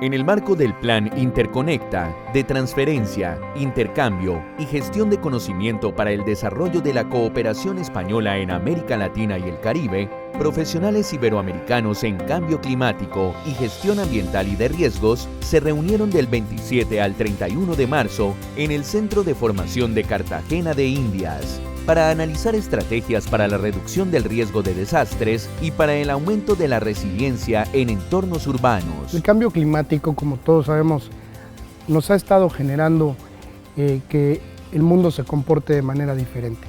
En el marco del Plan Interconecta, de transferencia, intercambio y gestión de conocimiento para el desarrollo de la cooperación española en América Latina y el Caribe, profesionales iberoamericanos en cambio climático y gestión ambiental y de riesgos se reunieron del 27 al 31 de marzo en el Centro de Formación de Cartagena de Indias, para analizar estrategias para la reducción del riesgo de desastres y para el aumento de la resiliencia en entornos urbanos. El cambio climático, como todos sabemos, nos ha estado generando que el mundo se comporte de manera diferente.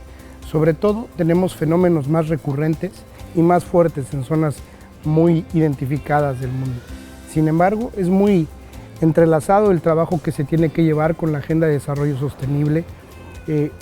Sobre todo, tenemos fenómenos más recurrentes y más fuertes en zonas muy identificadas del mundo. Sin embargo, es muy entrelazado el trabajo que se tiene que llevar con la Agenda de Desarrollo Sostenible.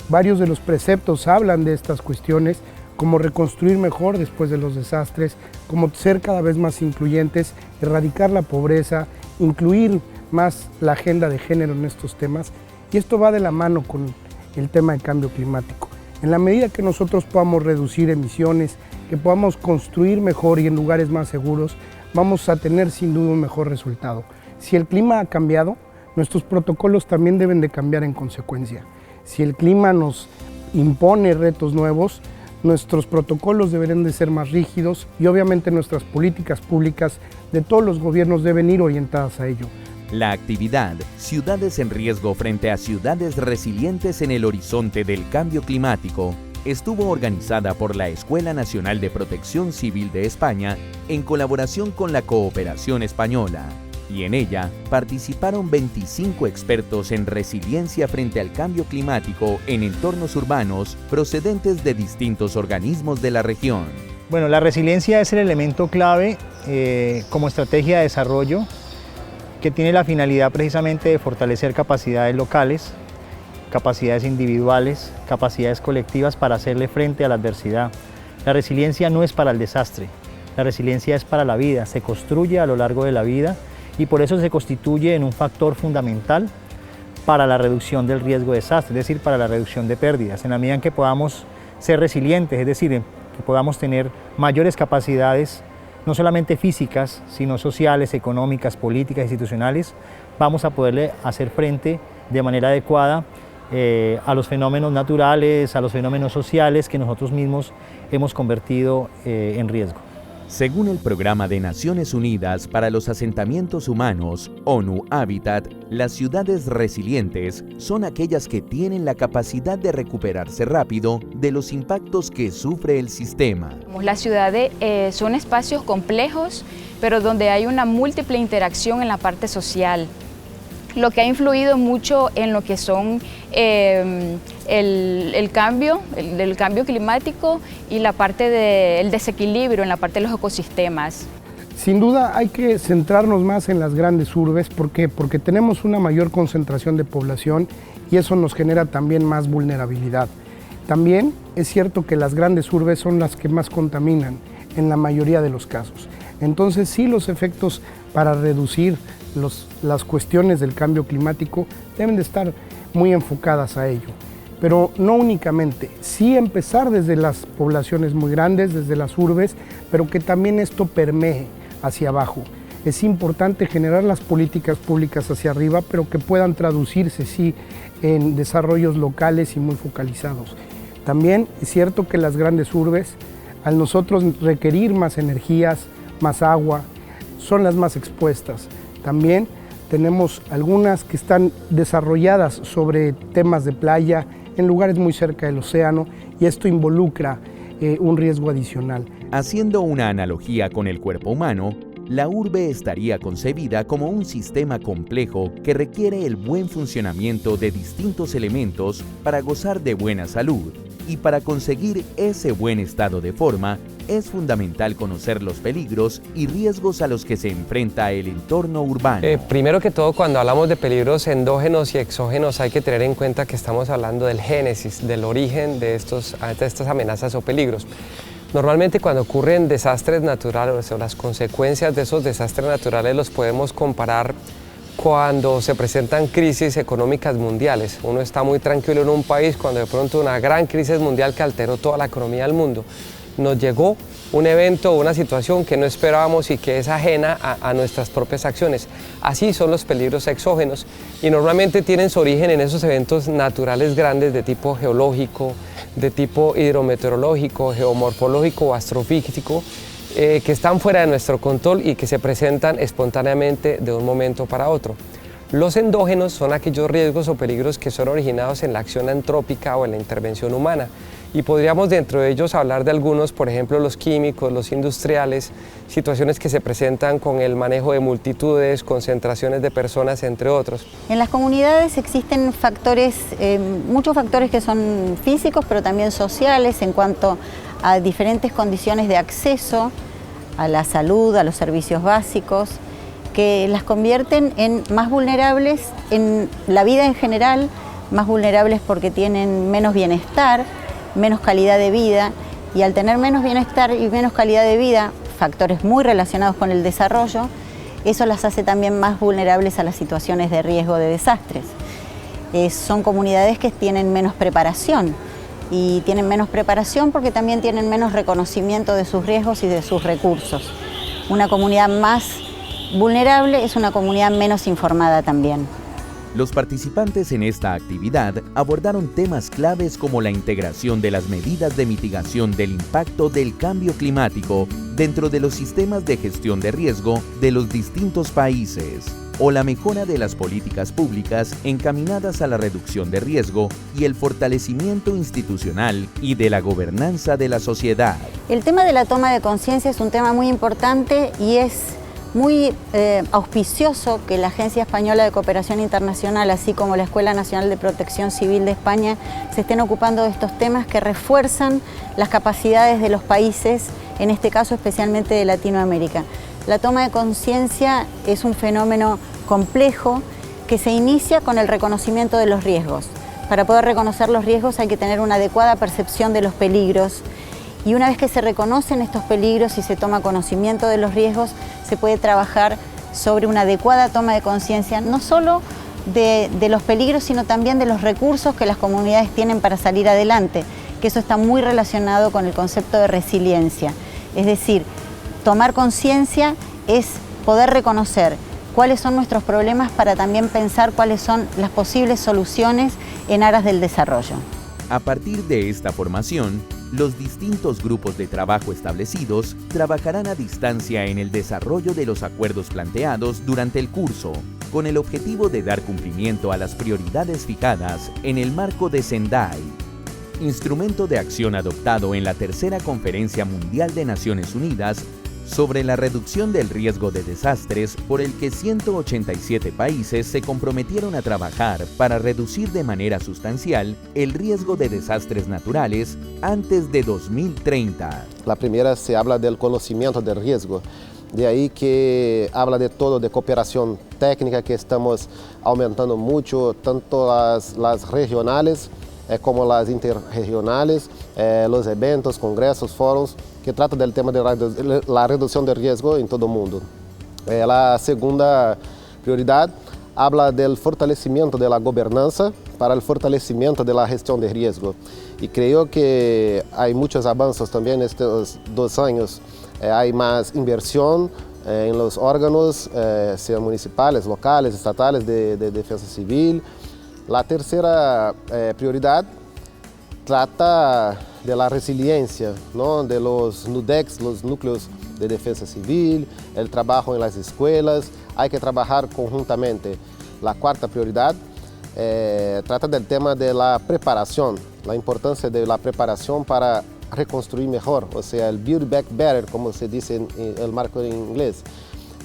Varios de los preceptos hablan de estas cuestiones, como reconstruir mejor después de los desastres, como ser cada vez más incluyentes, erradicar la pobreza, incluir más la agenda de género en estos temas, y esto va de la mano con el tema del cambio climático. En la medida que nosotros podamos reducir emisiones, que podamos construir mejor y en lugares más seguros, vamos a tener sin duda un mejor resultado. Si el clima ha cambiado, nuestros protocolos también deben de cambiar en consecuencia. Si el clima nos impone retos nuevos, nuestros protocolos deberán de ser más rígidos y obviamente nuestras políticas públicas de todos los gobiernos deben ir orientadas a ello. La actividad Ciudades en Riesgo frente a ciudades resilientes en el horizonte del cambio climático estuvo organizada por la Escuela Nacional de Protección Civil de España en colaboración con la Cooperación Española. Y en ella participaron 25 expertos en resiliencia frente al cambio climático en entornos urbanos procedentes de distintos organismos de la región. Bueno, la resiliencia es el elemento clave como estrategia de desarrollo que tiene la finalidad precisamente de fortalecer capacidades locales, capacidades individuales, capacidades colectivas para hacerle frente a la adversidad. La resiliencia no es para el desastre, la resiliencia es para la vida, se construye a lo largo de la vida y por eso se constituye en un factor fundamental para la reducción del riesgo de desastre, es decir, para la reducción de pérdidas. En la medida en que podamos ser resilientes, es decir, que podamos tener mayores capacidades, no solamente físicas, sino sociales, económicas, políticas, institucionales, vamos a poderle hacer frente de manera adecuada a los fenómenos naturales, a los fenómenos sociales que nosotros mismos hemos convertido en riesgo. Según el Programa de Naciones Unidas para los Asentamientos Humanos, ONU Habitat, las ciudades resilientes son aquellas que tienen la capacidad de recuperarse rápido de los impactos que sufre el sistema. Las ciudades son espacios complejos, pero donde hay una múltiple interacción en la parte social, lo que ha influido mucho en lo que son el cambio climático y la parte del desequilibrio en la parte de los ecosistemas. Sin duda hay que centrarnos más en las grandes urbes. ¿Por qué? Porque tenemos una mayor concentración de población y eso nos genera también más vulnerabilidad. También es cierto que las grandes urbes son las que más contaminan en la mayoría de los casos. Entonces sí, los efectos para reducir las cuestiones del cambio climático deben de estar muy enfocadas a ello. Pero no únicamente, sí empezar desde las poblaciones muy grandes, desde las urbes, pero que también esto permee hacia abajo. Es importante generar las políticas públicas hacia arriba, pero que puedan traducirse, sí, en desarrollos locales y muy focalizados. También es cierto que las grandes urbes, al nosotros requerir más energías, más agua, son las más expuestas. También tenemos algunas que están desarrolladas sobre temas de playa, en lugares muy cerca del océano, y esto involucra un riesgo adicional. Haciendo una analogía con el cuerpo humano, la urbe estaría concebida como un sistema complejo que requiere el buen funcionamiento de distintos elementos para gozar de buena salud. Y para conseguir ese buen estado de forma, es fundamental conocer los peligros y riesgos a los que se enfrenta el entorno urbano. Primero que todo, cuando hablamos de peligros endógenos y exógenos, hay que tener en cuenta que estamos hablando del génesis, del origen de estas amenazas o peligros. Normalmente cuando ocurren desastres naturales o las consecuencias de esos desastres naturales los podemos comparar cuando se presentan crisis económicas mundiales. Uno está muy tranquilo en un país cuando de pronto una gran crisis mundial que alteró toda la economía del mundo. nos llegó un evento o una situación que no esperábamos y que es ajena a nuestras propias acciones. Así son los peligros exógenos y normalmente tienen su origen en esos eventos naturales grandes de tipo geológico, de tipo hidrometeorológico, geomorfológico o astrofísico, que están fuera de nuestro control y que se presentan espontáneamente de un momento para otro. Los endógenos son aquellos riesgos o peligros que son originados en la acción antrópica o en la intervención humana. Y podríamos dentro de ellos hablar de algunos, por ejemplo los químicos, los industriales, situaciones que se presentan con el manejo de multitudes, concentraciones de personas, entre otros. En las comunidades existen factores, muchos factores que son físicos, pero también sociales en cuanto a diferentes condiciones de acceso a la salud, a los servicios básicos, que las convierten en más vulnerables en la vida en general, más vulnerables porque tienen menos bienestar, menos calidad de vida, y al tener menos bienestar y menos calidad de vida, factores muy relacionados con el desarrollo, eso las hace también más vulnerables a las situaciones de riesgo de desastres. Son comunidades que tienen menos preparación, y tienen menos preparación porque también tienen menos reconocimiento de sus riesgos y de sus recursos. Una comunidad más vulnerable es una comunidad menos informada también. Los participantes en esta actividad abordaron temas claves como la integración de las medidas de mitigación del impacto del cambio climático dentro de los sistemas de gestión de riesgo de los distintos países, o la mejora de las políticas públicas encaminadas a la reducción de riesgo y el fortalecimiento institucional y de la gobernanza de la sociedad. El tema de la toma de conciencia es un tema muy importante y es muy auspicioso que la Agencia Española de Cooperación Internacional, así como la Escuela Nacional de Protección Civil de España, se estén ocupando de estos temas que refuerzan las capacidades de los países, en este caso especialmente de Latinoamérica. La toma de conciencia es un fenómeno complejo que se inicia con el reconocimiento de los riesgos. Para poder reconocer los riesgos hay que tener una adecuada percepción de los peligros, y una vez que se reconocen estos peligros y se toma conocimiento de los riesgos, se puede trabajar sobre una adecuada toma de conciencia, no solo de los peligros, sino también de los recursos que las comunidades tienen para salir adelante, que eso está muy relacionado con el concepto de resiliencia. Es decir, tomar conciencia es poder reconocer cuáles son nuestros problemas para también pensar cuáles son las posibles soluciones en aras del desarrollo. A partir de esta formación, los distintos grupos de trabajo establecidos trabajarán a distancia en el desarrollo de los acuerdos planteados durante el curso, con el objetivo de dar cumplimiento a las prioridades fijadas en el marco de Sendai, instrumento de acción adoptado en la Tercera Conferencia Mundial de Naciones Unidas sobre la reducción del riesgo de desastres, por el que 187 países se comprometieron a trabajar para reducir de manera sustancial el riesgo de desastres naturales antes de 2030. La primera se habla del conocimiento del riesgo, de ahí que habla de todo, de cooperación técnica que estamos aumentando mucho, tanto las regionales como las interregionales, los eventos, congresos, foros, que trata del tema de la reducción de riesgo en todo el mundo. La segunda prioridad habla del fortalecimiento de la gobernanza para el fortalecimiento de la gestión de riesgo. Y creo que hay muchos avances también en estos 2 años. Hay más inversión en los órganos, sean municipales, locales, estatales de defensa civil. La tercera prioridad trata de la resiliencia, ¿no? De los NUDECs, los núcleos de defensa civil, el trabajo en las escuelas, hay que trabajar conjuntamente. La cuarta prioridad trata del tema de la preparación, la importancia de la preparación para reconstruir mejor, o sea, el Build Back Better, como se dice en el marco en inglés.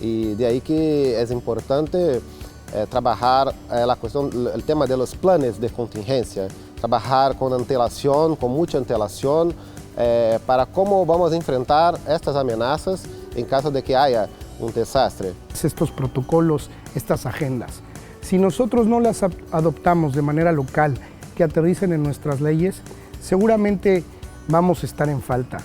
Y de ahí que es importante trabajar la cuestión, el tema de los planes de contingencia, trabajar con antelación, con mucha antelación, para cómo vamos a enfrentar estas amenazas en caso de que haya un desastre. Estos protocolos, estas agendas, si nosotros no las adoptamos de manera local, que aterricen en nuestras leyes, seguramente vamos a estar en falta.